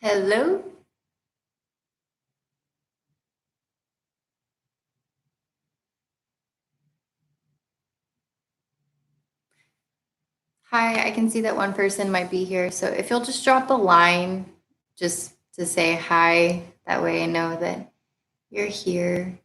Hello. Hi, I can see that one person might be here. So if you'll just drop a line just to say hi, that way I know that you're here.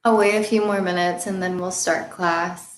I'll wait a few more minutes and then we'll start class.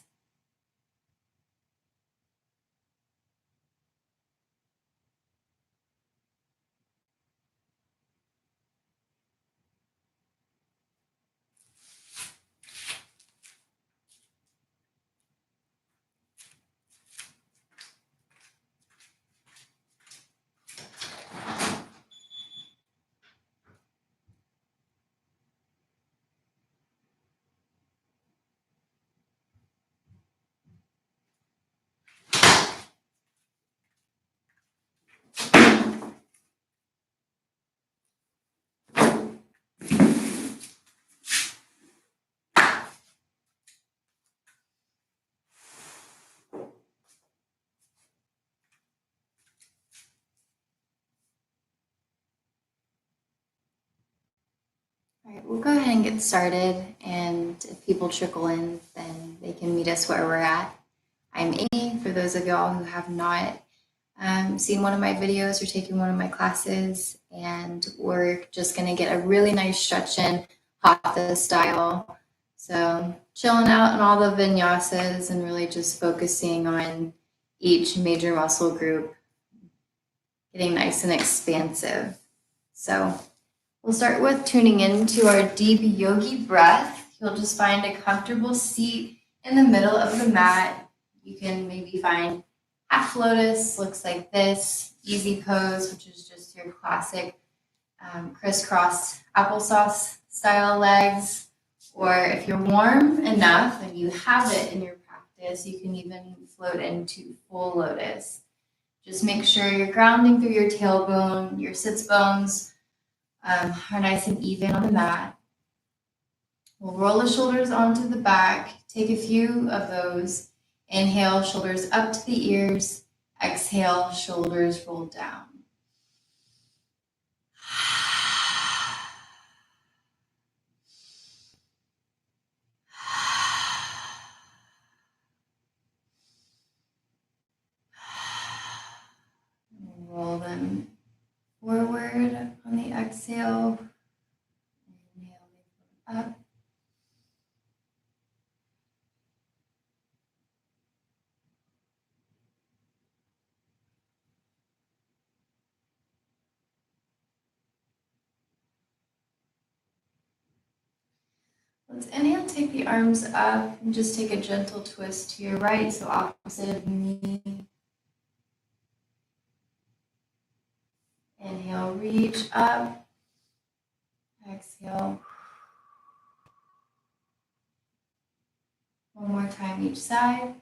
All right, we'll go ahead and get started. And if people trickle in, then they can meet us where we're at. I'm Amy, for those of y'all who have not seen one of my videos or taken one of my classes, and we're just going to get a really nice stretch in Hatha style. So chilling out on all the vinyasas and really just focusing on each major muscle group, getting nice and expansive. So we'll start with tuning into our deep yogi breath. You'll just find a comfortable seat in the middle of the mat. You can maybe find half lotus, looks like this, easy pose, which is just your classic crisscross applesauce style legs. Or if you're warm enough and you have it in your practice, you can even float into full lotus. Just make sure you're grounding through your tailbone, your sits bones are nice and even on the mat. We'll roll the shoulders onto the back, take a few of those. Inhale, shoulders up to the ears. Exhale, shoulders roll down. Roll them forward on the exhale. Inhale, up. Let's inhale, take the arms up and just take a gentle twist to your right, so opposite of me. Inhale, reach up. Exhale. One more time each side.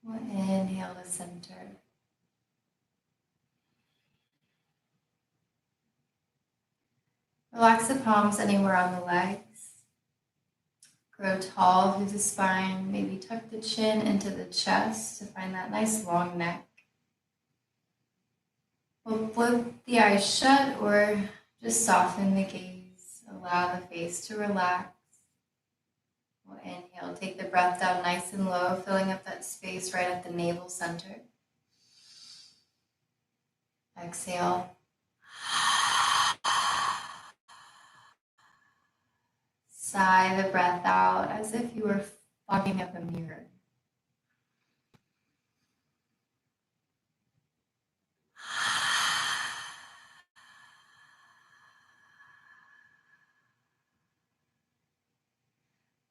We'll inhale to center. Relax the palms anywhere on the legs. Grow tall through the spine. Maybe tuck the chin into the chest to find that nice long neck. We'll flip the eyes shut or just soften the gaze. Allow the face to relax. We'll inhale, take the breath down nice and low, filling up that space right at the navel center. Exhale. Sigh the breath out as if you were fogging up a mirror.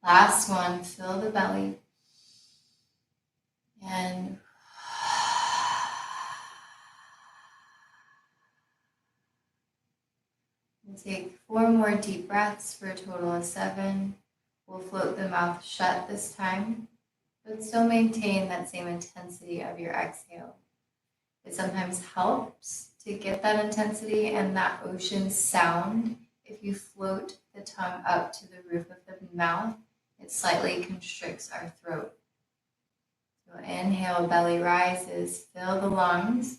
Last one, fill the belly. And we'll take 4 more deep breaths for a total of 7. We'll float the mouth shut this time, but still maintain that same intensity of your exhale. It sometimes helps to get that intensity and that ocean sound. If you float the tongue up to the roof of the mouth, it slightly constricts our throat. So inhale, belly rises, fill the lungs.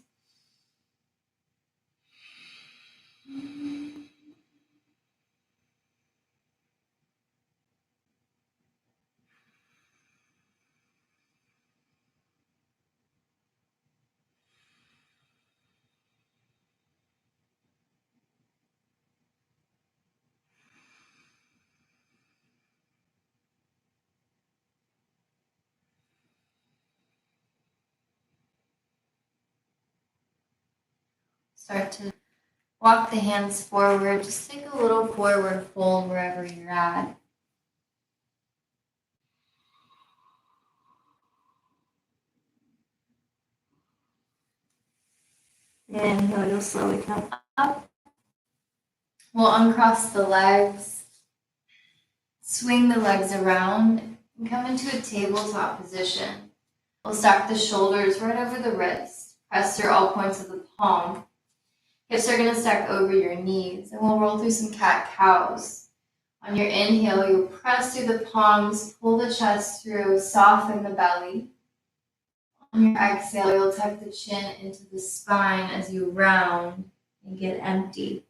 Start to walk the hands forward. Just take a little forward fold wherever you're at. Inhale, you'll slowly come up. We'll uncross the legs, swing the legs around, and come into a tabletop position. We'll stack the shoulders right over the wrist. Press through all points of the palm. Hips are going to stack over your knees, and we'll roll through some cat-cows. On your inhale, you'll press through the palms, pull the chest through, soften the belly. On your exhale, you'll tuck the chin into the spine as you round and get empty.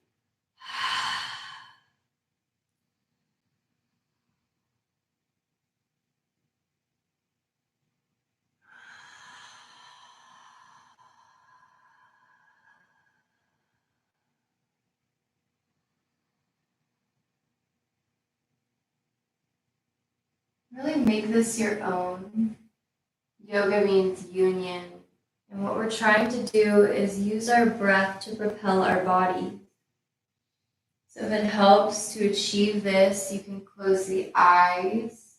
Really make this your own. Yoga means union. And what we're trying to do is use our breath to propel our body. So if it helps to achieve this, you can close the eyes.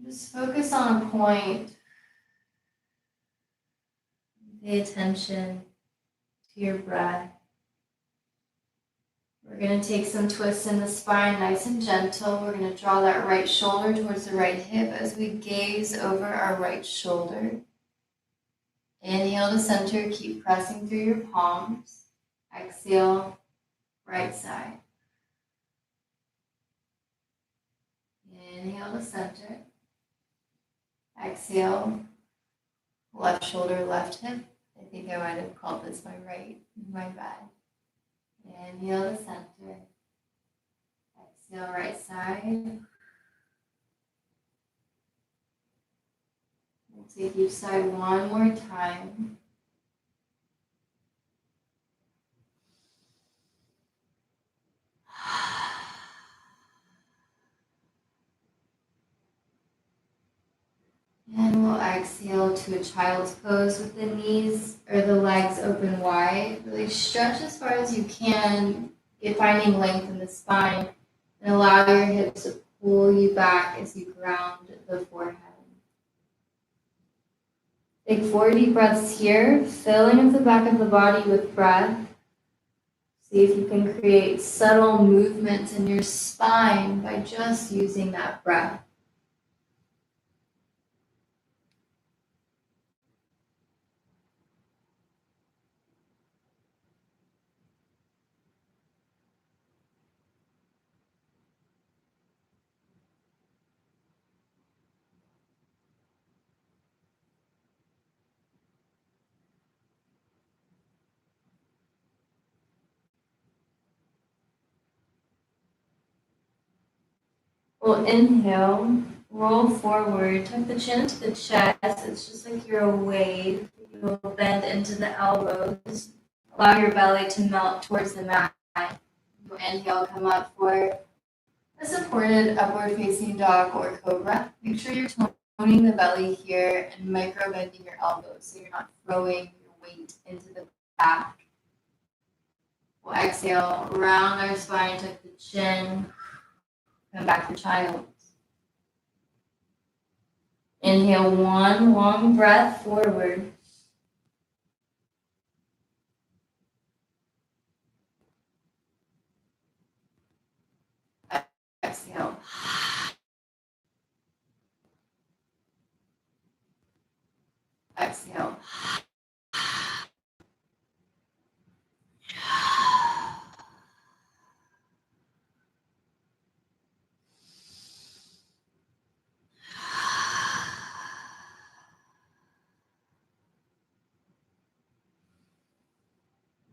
Just focus on a point. Pay attention to your breath. We're going to take some twists in the spine, nice and gentle. We're going to draw that right shoulder towards the right hip as we gaze over our right shoulder. Inhale to center, keep pressing through your palms. Exhale, right side. Inhale to center. Exhale, left shoulder, left hip. I think I might have called this my right, my bad. Inhale to center. Exhale, right side. We'll take each side one more time. And we'll exhale to a child's pose with the knees or the legs open wide. Really stretch as far as you can, finding length in the spine, and allow your hips to pull you back as you ground the forehead. Take 4 deep breaths here, filling up the back of the body with breath. See if you can create subtle movements in your spine by just using that breath. We'll inhale, roll forward, tuck the chin to the chest. It's just like you're a wave. You'll bend into the elbows. Allow your belly to melt towards the mat. You'll inhale, come up for a supported upward facing dog or cobra. Make sure you're toning the belly here and micro bending your elbows so you're not throwing your weight into the back. We'll exhale, round our spine, tuck the chin. Come back to child. Inhale one long breath forward. Exhale. Exhale.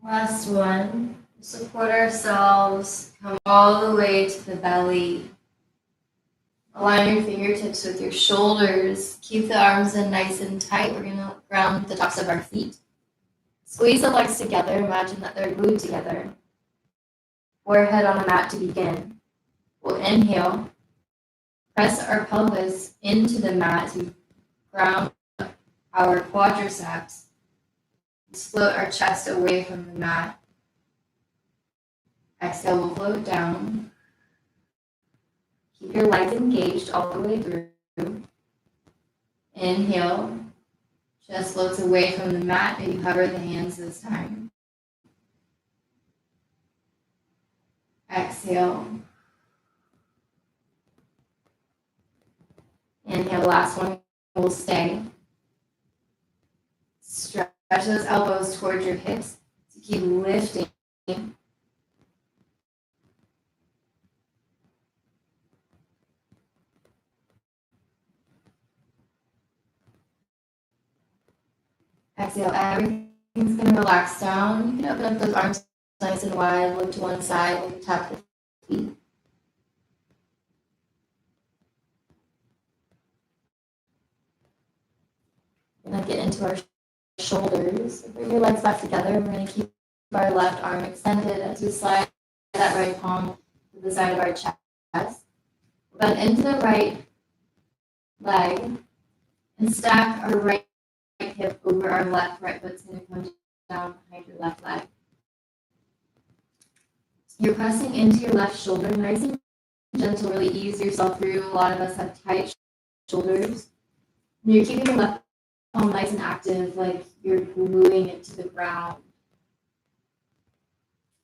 Last one. Support ourselves. Come all the way to the belly. Align your fingertips with your shoulders. Keep the arms in nice and tight. We're going to ground the tops of our feet. Squeeze the legs together. Imagine that they're glued together. Forehead on the mat to begin. We'll inhale. Press our pelvis into the mat to ground our quadriceps. Float our chest away from the mat. Exhale, we'll float down. Keep your legs engaged all the way through. Inhale. Chest floats away from the mat. Maybe hover the hands this time. Exhale. Inhale, last one. We'll stay. Stretch those elbows towards your hips to keep lifting. Exhale, everything's going to relax down. You can open up those arms nice and wide, look to one side, and tap the feet. We're going to get into our shoulders. Bring your legs back together. We're going to keep our left arm extended as we slide that right palm to the side of our chest. Bend into the right leg and stack our right hip over our left. Right foot's going to come down behind your left leg. You're pressing into your left shoulder, nice and gentle, really ease yourself through. A lot of us have tight shoulders. And you're keeping your left palm nice and active, like you're gluing it to the ground.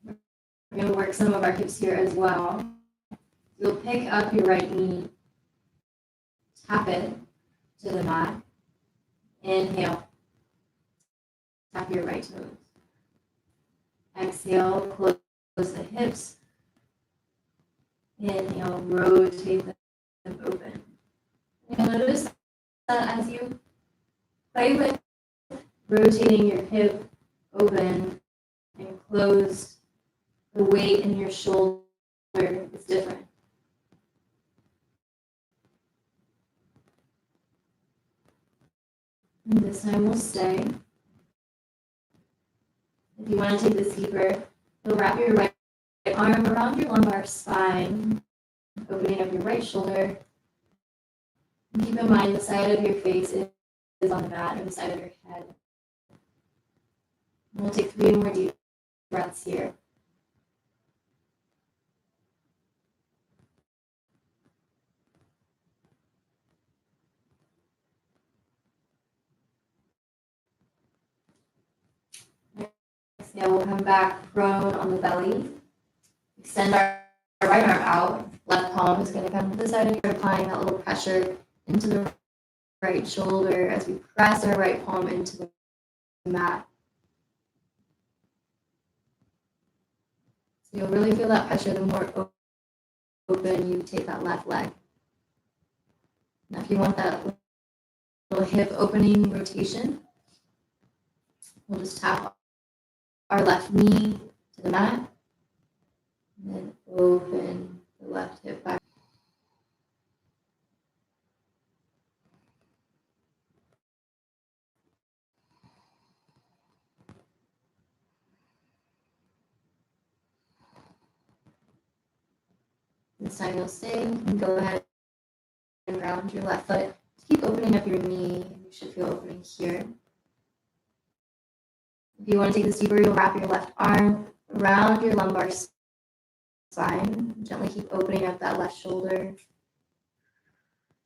We're going to work some of our hips here as well. You'll pick up your right knee, tap it to the mat. Inhale, tap your right toes. Exhale, close the hips. Inhale, rotate them open. You'll notice that as you play with rotating your hip open and closed, the weight in your shoulder is different. And this time we'll stay. If you want to take this deeper, you'll wrap your right arm around your lumbar spine, opening up your right shoulder. And keep in mind the side of your face is on the mat or the side of your head. And we'll take 3 more deep breaths here. Exhale, we'll come back prone on the belly. Extend our right arm out. Left palm is going to come to the side of your, applying that little pressure into the right shoulder as we press our right palm into the mat. So you'll really feel that pressure the more open you take that left leg. Now if you want that little hip opening rotation, we'll just tap our left knee to the mat and then open the left hip back. This time you'll stay and go ahead and round your left foot. Keep opening up your knee. You should feel opening here. If you want to take this deeper, you'll wrap your left arm around your lumbar spine. Gently keep opening up that left shoulder.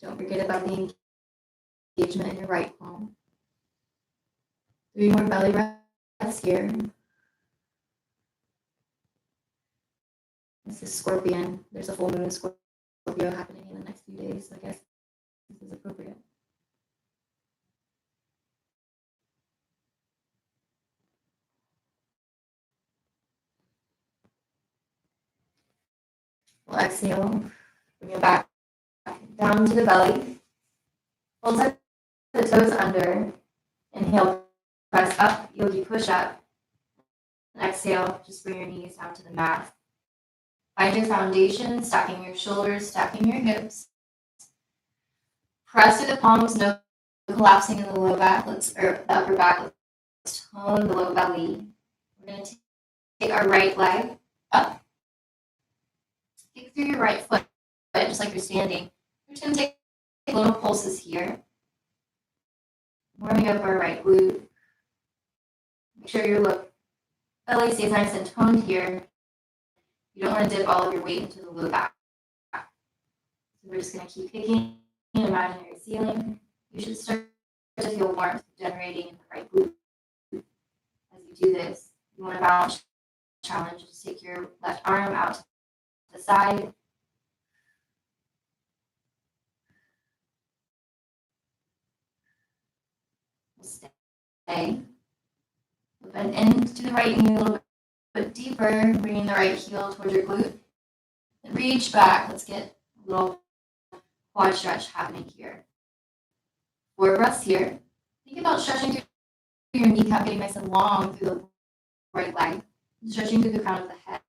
Don't forget about the engagement in your right palm. 3 more belly breaths here. This is Scorpion. There's a full moon Scorpio happening in the next few days, so I guess this is appropriate. We'll exhale, bring it back down to the belly. We'll tuck the toes under. Inhale, press up, yogi push up. And exhale, just bring your knees down to the mat. Find your foundation, stacking your shoulders, stacking your hips. Press through the palms, no collapsing in the low back, the upper back. Let's tone the low belly. We're going to take our right leg up. Kick through your right foot, just like you're standing. We're just going to take little pulses here. Warming up our right glute. Make sure your belly stays nice and toned here. You don't want to dip all of your weight into the low back. So we're just going to keep kicking an imaginary ceiling. You should start to feel warmth generating in the right glute. As you do this, you want to balance challenge. Just take your left arm out to the side. Stay. Bend into the right knee a little bit deeper, bringing the right heel towards your glute. And reach back. Let's get a little quad stretch happening here. 4 breaths here. Think about stretching through your kneecap, getting nice and long through the right leg. Stretching through the crown of the head.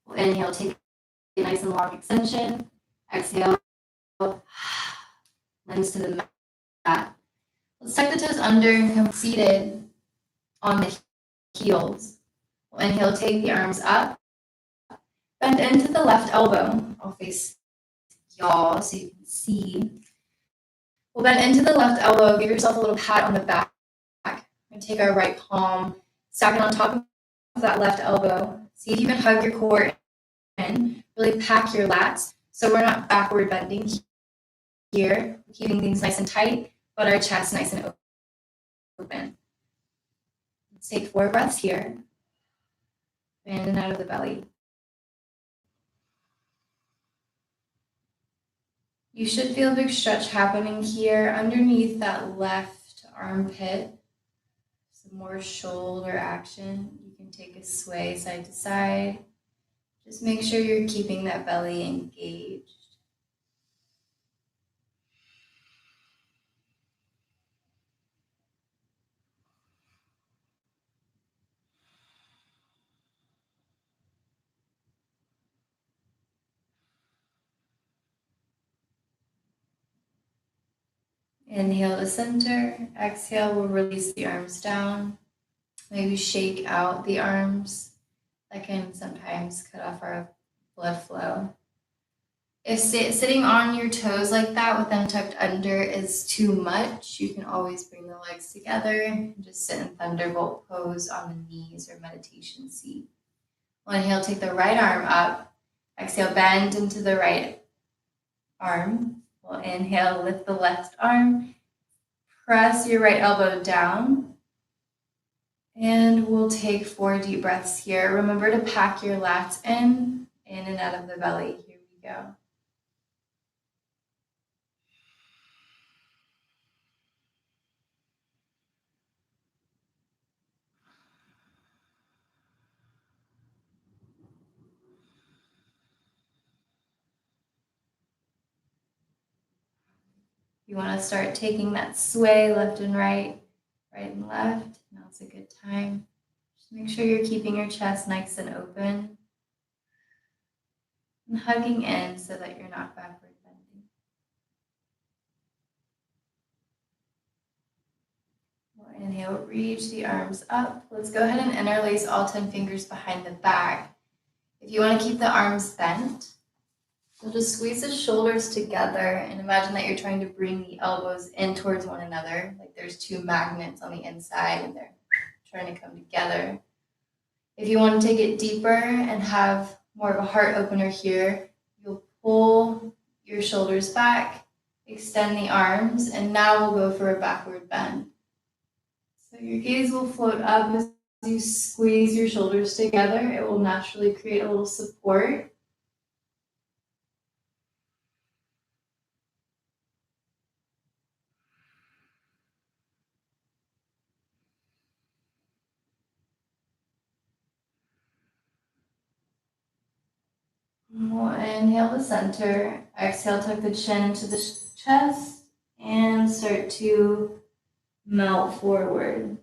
We'll inhale, take a nice and long extension. Exhale, lens to the mat. Let's tuck the toes under and come seated on the heels. We'll inhale, take the arms up. Bend into the left elbow. I'll face y'all so you can see. We'll bend into the left elbow. Give yourself a little pat on the back. And take our right palm, stack it on top of that left elbow. See if you can hug your core in. Really pack your lats so we're not backward bending here. We're keeping things nice and tight, but our chest nice and open. Let's take 4 breaths here. In and out of the belly. You should feel a big stretch happening here underneath that left armpit. Some more shoulder action. You can take a sway side to side. Just make sure you're keeping that belly engaged. Inhale to center. Exhale, we'll release the arms down. Maybe shake out the arms. That can sometimes cut off our blood flow. If sitting on your toes like that with them tucked under is too much, you can always bring the legs together and just sit in thunderbolt pose on the knees or meditation seat. We'll inhale, take the right arm up. Exhale, bend into the right arm. We'll inhale, lift the left arm. Press your right elbow down. And we'll take 4 deep breaths here. Remember to pack your lats in and out of the belly. Here we go. You want to start taking that sway left and right and left. Now's a good time. Just make sure you're keeping your chest nice and open and hugging in so that you're not backward bending. We'll inhale, reach the arms up. Let's go ahead and interlace all 10 fingers behind the back. If you want to keep the arms bent, you'll just squeeze the shoulders together and imagine that you're trying to bring the elbows in towards one another, like there's 2 magnets on the inside and they're starting to come together. If you want to take it deeper and have more of a heart opener here, you'll pull your shoulders back, extend the arms, and now we'll go for a backward bend. So your gaze will float up as you squeeze your shoulders together. It will naturally create a little support. We'll inhale to center, exhale, tuck the chin into the chest, and start to melt forward.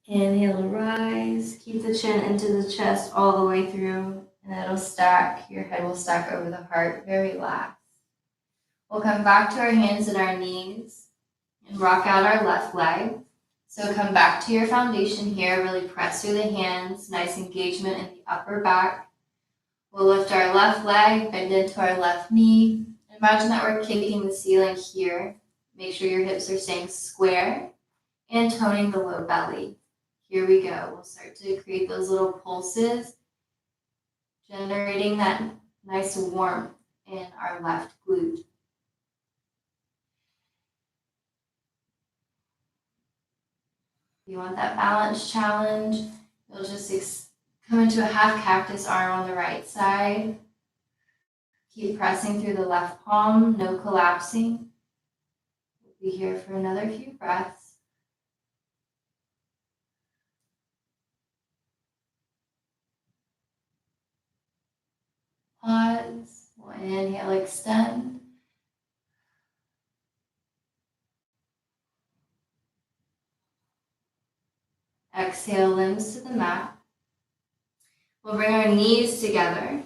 Inhale to rise, keep the chin into the chest all the way through, and it'll stack, your head will stack over the heart, very relaxed. We'll come back to our hands and our knees and rock out our left leg. So come back to your foundation here, really press through the hands, nice engagement in the upper back. We'll lift our left leg, bend into our left knee. Imagine that we're kicking the ceiling here. Make sure your hips are staying square and toning the low belly. Here we go. We'll start to create those little pulses, generating that nice warmth in our left glute. If you want that balance challenge, you'll just come into a half cactus arm on the right side. Keep pressing through the left palm, no collapsing. We'll be here for another few breaths. Pause. We'll inhale, extend. Exhale, limbs to the mat. We'll bring our knees together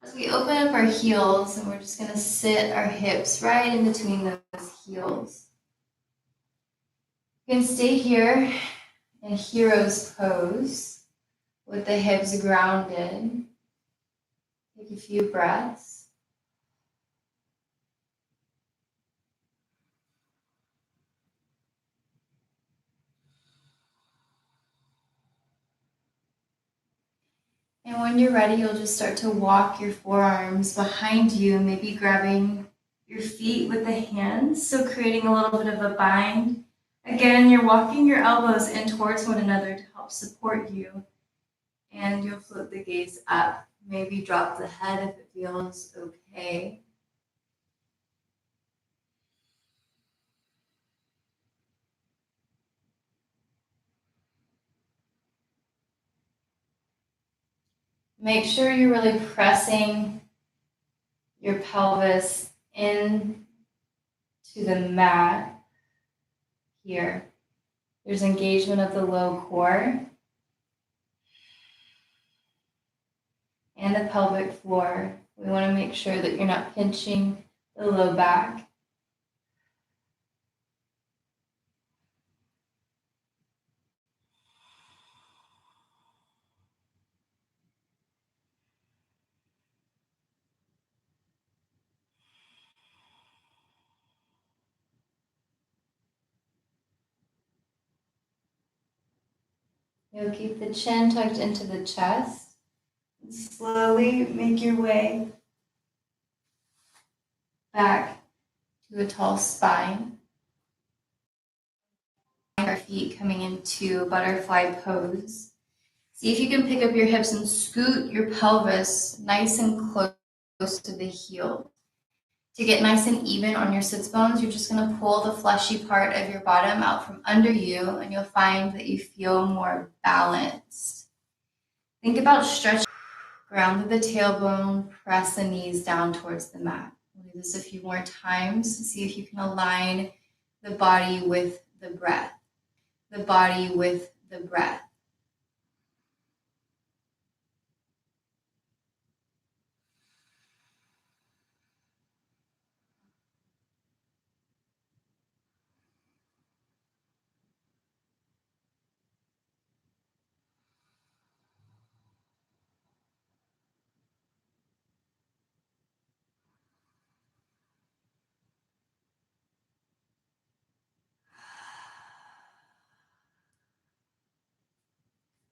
as we open up our heels, and we're just going to sit our hips right in between those heels. You can stay here in hero's pose with the hips grounded. Take a few breaths. And when you're ready, you'll just start to walk your forearms behind you, maybe grabbing your feet with the hands, so creating a little bit of a bind. Again, you're walking your elbows in towards one another to help support you, and you'll float the gaze up. Maybe drop the head if it feels okay. Make sure you're really pressing your pelvis in to the mat here. There's engagement of the low core and the pelvic floor. We want to make sure that you're not pinching the low back. You'll keep the chin tucked into the chest. And slowly make your way back to a tall spine. Our feet coming into butterfly pose. See if you can pick up your hips and scoot your pelvis nice and close to the heel. To get nice and even on your sits bones, you're just going to pull the fleshy part of your bottom out from under you, and you'll find that you feel more balanced. Think about stretching. Ground to the tailbone, press the knees down towards the mat. We'll do this a few more times to see if you can align the body with the breath. The body with the breath.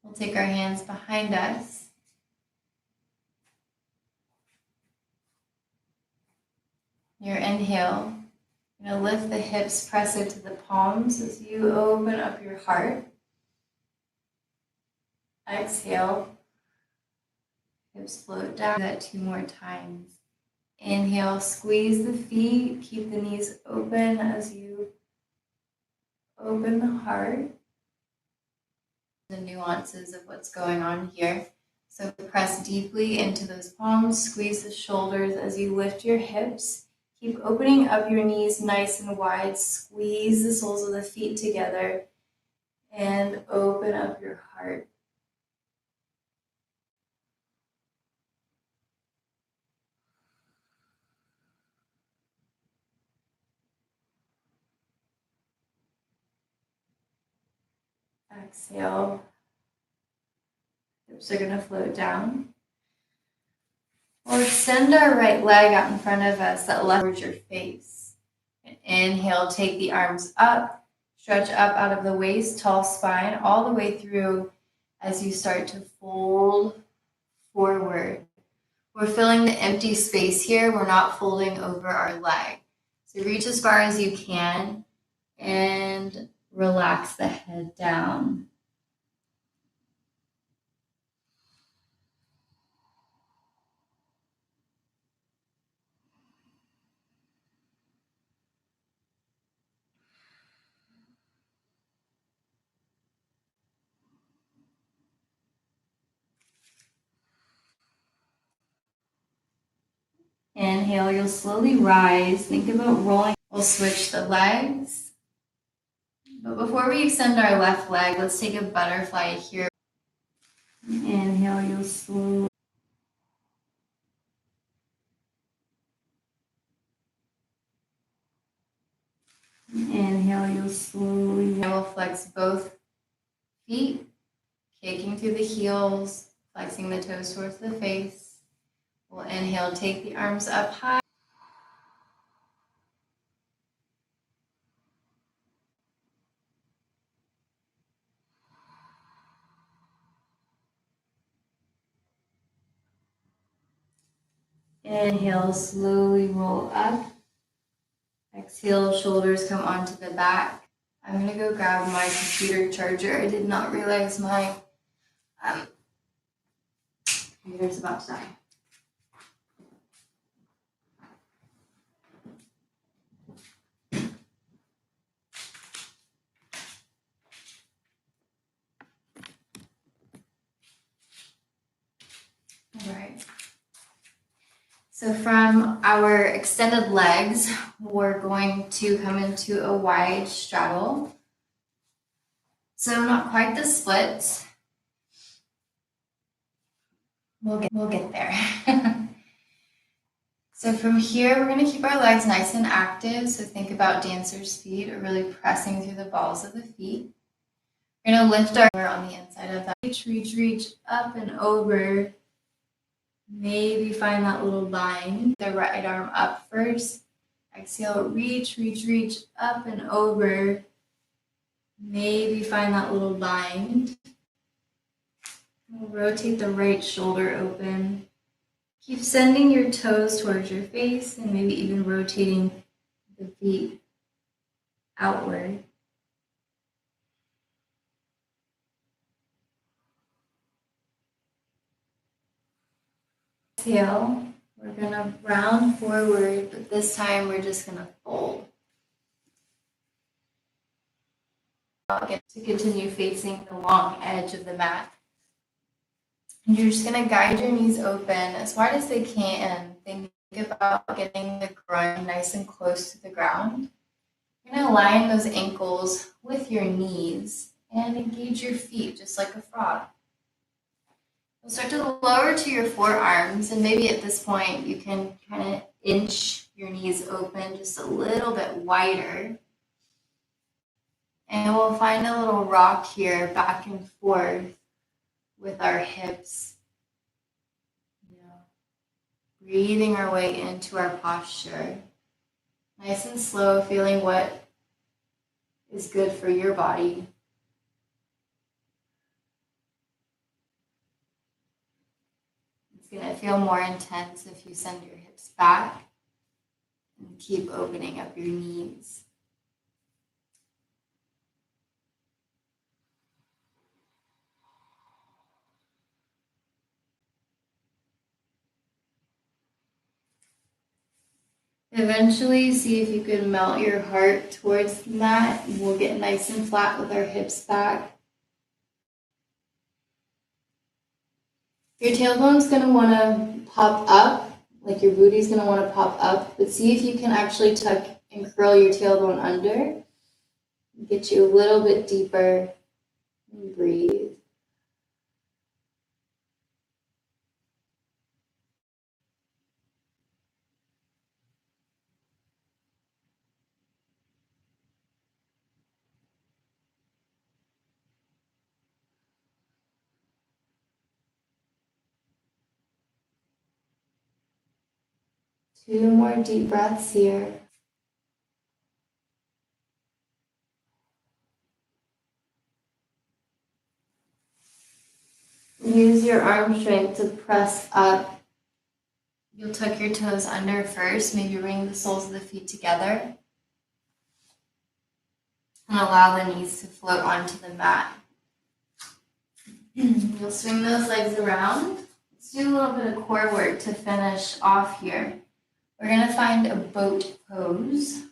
We'll take our hands behind us. Your inhale, you're going to lift the hips, press into the palms as you open up your heart. Exhale, hips float down. Do that 2 more times. Inhale, squeeze the feet, keep the knees open as you open the heart. The nuances of what's going on here. So press deeply into those palms, squeeze the shoulders as you lift your hips. Keep opening up your knees nice and wide. Squeeze the soles of the feet together and open up your heart. Exhale. Hips are going to float down. We'll extend our right leg out in front of us, that left towards your face. And inhale, take the arms up, stretch up out of the waist, tall spine, all the way through as you start to fold forward. We're filling the empty space here. We're not folding over our leg. So reach as far as you can and relax the head down. Inhale, you'll slowly rise. Think about rolling. We'll switch the legs. But before we extend our left leg, let's take a butterfly here. Inhale, you'll slowly. Inhale, you'll slowly. And we'll flex both feet, kicking through the heels, flexing the toes towards the face. We'll inhale, take the arms up high. Inhale, slowly roll up. Exhale, shoulders come onto the back. I'm gonna go grab my computer charger. I did not realize my computer's about to die. All right. So from our extended legs, we're going to come into a wide straddle. So not quite the split. We'll get there. So from here, we're going to keep our legs nice and active. So think about dancer's feet, or really pressing through the balls of the feet. We're going to lift our arm on the inside of that. Reach up and over. Maybe find that little bind. The right arm up first. Exhale, reach up and over. Maybe find that little bind. We'll rotate the right shoulder open. Keep sending your toes towards your face and maybe even rotating the feet outward. Exhale, we're going to round forward, but this time we're just going to fold. To continue facing the long edge of the mat. And you're just going to guide your knees open as wide as they can. Think about getting the groin nice and close to the ground. You're going to align those ankles with your knees and engage your feet just like a frog. You'll start to lower to your forearms, and maybe at this point you can kind of inch your knees open just a little bit wider. And we'll find a little rock here back and forth with our hips. Breathing our way into our posture. Nice and slow, feeling what is good for your body. gonna feel more intense if you send your hips back and keep opening up your knees. Eventually, see if you can melt your heart towards the mat. We'll get nice and flat with our hips back. Your tailbone's going to want to pop up, like your booty's going to want to pop up, but see if you can actually tuck and curl your tailbone under. Get you a little bit deeper and breathe. Two more deep breaths here. Use your arm strength to press up. You'll tuck your toes under first, maybe bring the soles of the feet together. And allow the knees to float onto the mat. You'll swing those legs around. Let's do a little bit of core work to finish off here. We're going to find a boat pose.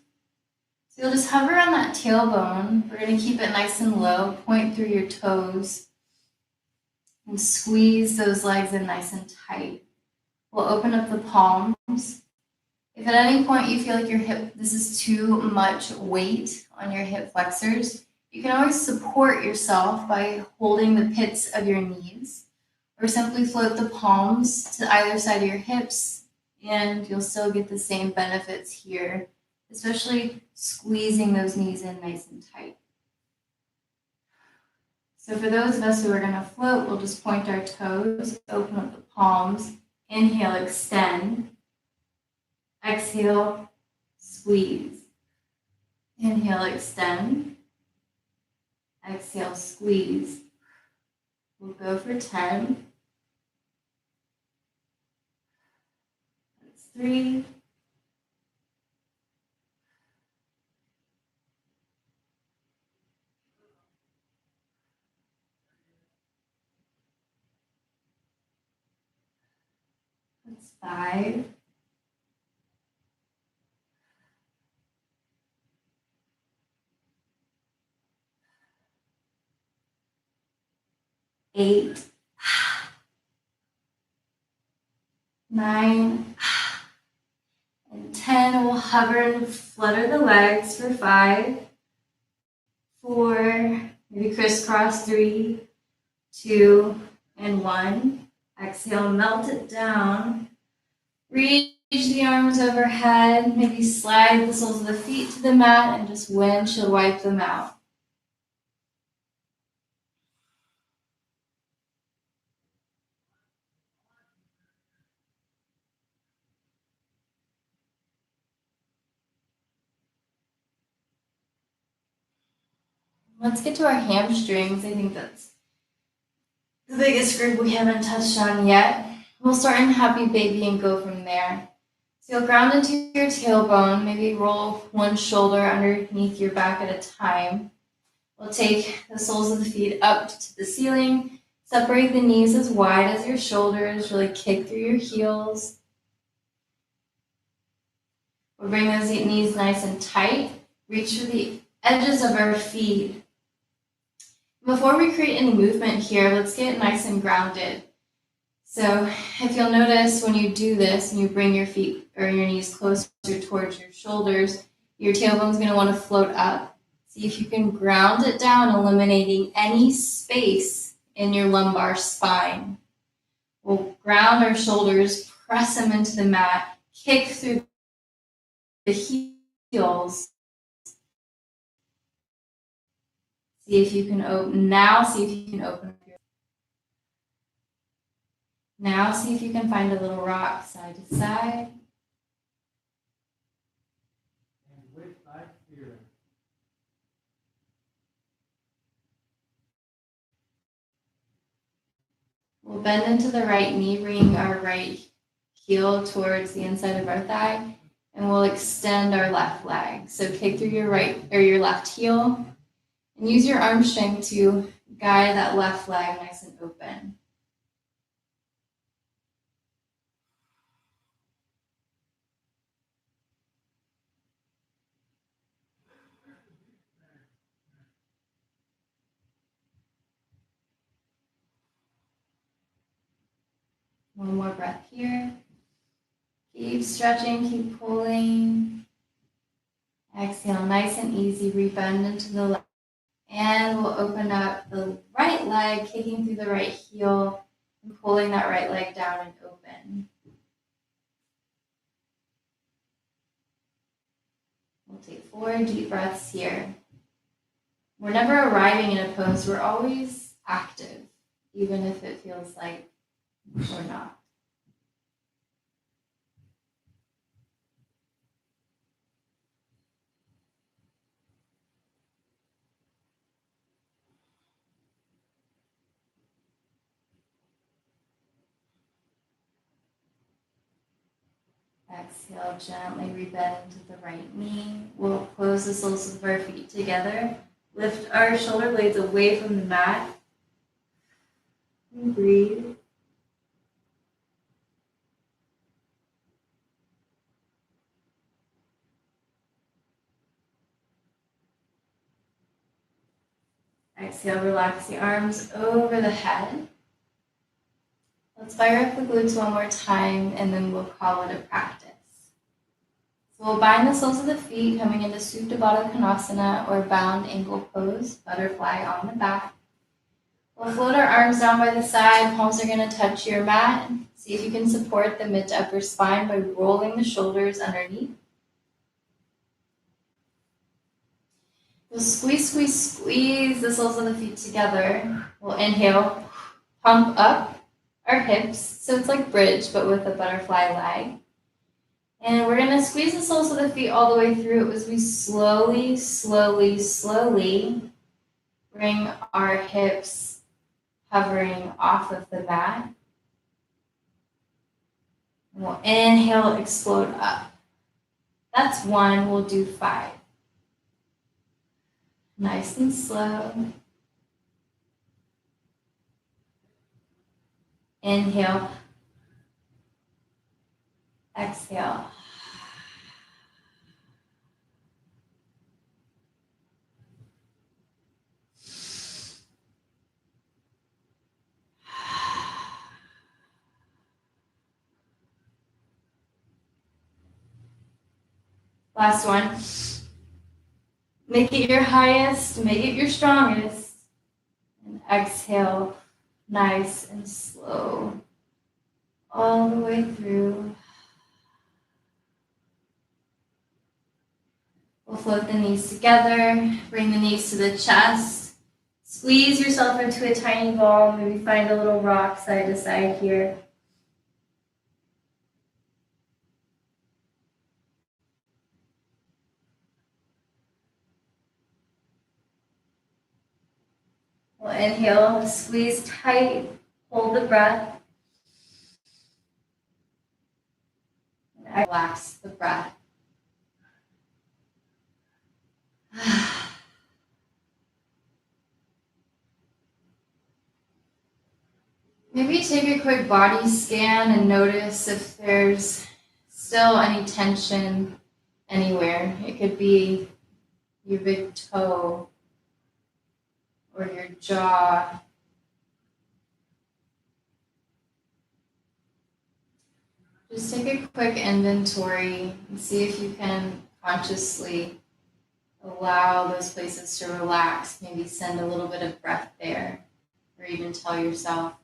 So you'll just hover on that tailbone. We're going to keep it nice and low. Point through your toes. And squeeze those legs in nice and tight. We'll open up the palms. If at any point you feel like your hip, this is too much weight on your hip flexors, you can always support yourself by holding the pits of your knees, or simply float the palms to either side of your hips, and you'll still get the same benefits here, especially squeezing those knees in nice and tight. So for those of us who are going to float, we'll just point our toes, open up the palms, inhale, extend. Exhale, squeeze. Inhale, extend. Exhale, squeeze. We'll go for 10. That's 3. That's 5. 8, 9, and 10. We'll hover and flutter the legs for 5, 4, maybe crisscross 3, 2, and 1. Exhale, melt it down. Reach the arms overhead, maybe slide the soles of the feet to the mat and just windshield wipe them out. Let's get to our hamstrings. I think that's the biggest group we haven't touched on yet. We'll start in happy baby and go from there. So you'll ground into your tailbone, maybe roll one shoulder underneath your back at a time. We'll take the soles of the feet up to the ceiling, separate the knees as wide as your shoulders, really kick through your heels. We'll bring those knees nice and tight, reach for the edges of our feet. Before we create any movement here, let's get nice and grounded. So if you'll notice when you do this and you bring your feet or your knees closer towards your shoulders, your tailbone's going to want to float up. See if you can ground it down, eliminating any space in your lumbar spine. We'll ground our shoulders, press them into the mat, kick through the heels. See if you can open. Now see if you can open. Now see if you can find a little rock side to side. And with back here. We'll bend into the right knee, bringing our right heel towards the inside of our thigh, and we'll extend our left leg. So kick through your right or your left heel, and use your arm strength to guide that left leg nice and open. One more breath here. Keep stretching, keep pulling. Exhale, nice and easy, rebend into the left. And we'll open up the right leg, kicking through the right heel and pulling that right leg down and open. We'll take 4 deep breaths here. We're never arriving in a pose, we're always active, even if it feels like we're not. Exhale, gently rebend into the right knee. We'll close the soles of our feet together. Lift our shoulder blades away from the mat. And breathe. Exhale, relax the arms over the head. Let's fire up the glutes one more time, and then we'll call it a practice. So we'll bind the soles of the feet, coming into Supta Baddha Konasana or bound ankle pose, butterfly on the back. We'll float our arms down by the side, palms are going to touch your mat. See if you can support the mid to upper spine by rolling the shoulders underneath. We'll squeeze, squeeze, squeeze the soles of the feet together. We'll inhale, pump up our hips, so it's like bridge, but with a butterfly leg. And we're going to squeeze the soles of the feet all the way through as we slowly, slowly, slowly bring our hips hovering off of the mat. And we'll inhale, explode up. That's 1, we'll do 5. Nice and slow. Inhale. Exhale. Last one. Make it your highest, make it your strongest. And exhale, nice and slow, all the way through. We'll float the knees together, bring the knees to the chest. Squeeze yourself into a tiny ball, maybe find a little rock side to side here. We'll inhale, squeeze tight, hold the breath. And relax the breath. Maybe take a quick body scan and notice if there's still any tension anywhere. It could be your big toe or your jaw. Just take a quick inventory and see if you can consciously allow those places to relax. Maybe send a little bit of breath there, or even tell yourself,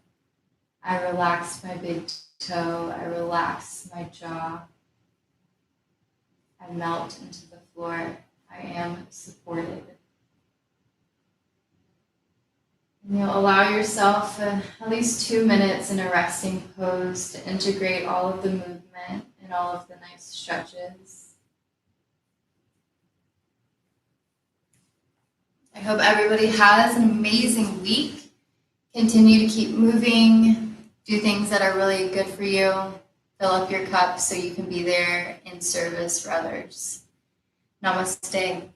I relax my big toe, I relax my jaw, I melt into the floor, I am supported. And you'll allow yourself at least 2 minutes in a resting pose to integrate all of the movement and all of the nice stretches. I hope everybody has an amazing week. Continue to keep moving, Do things that are really good for you. Fill up your cup so you can be there in service for others. Namaste.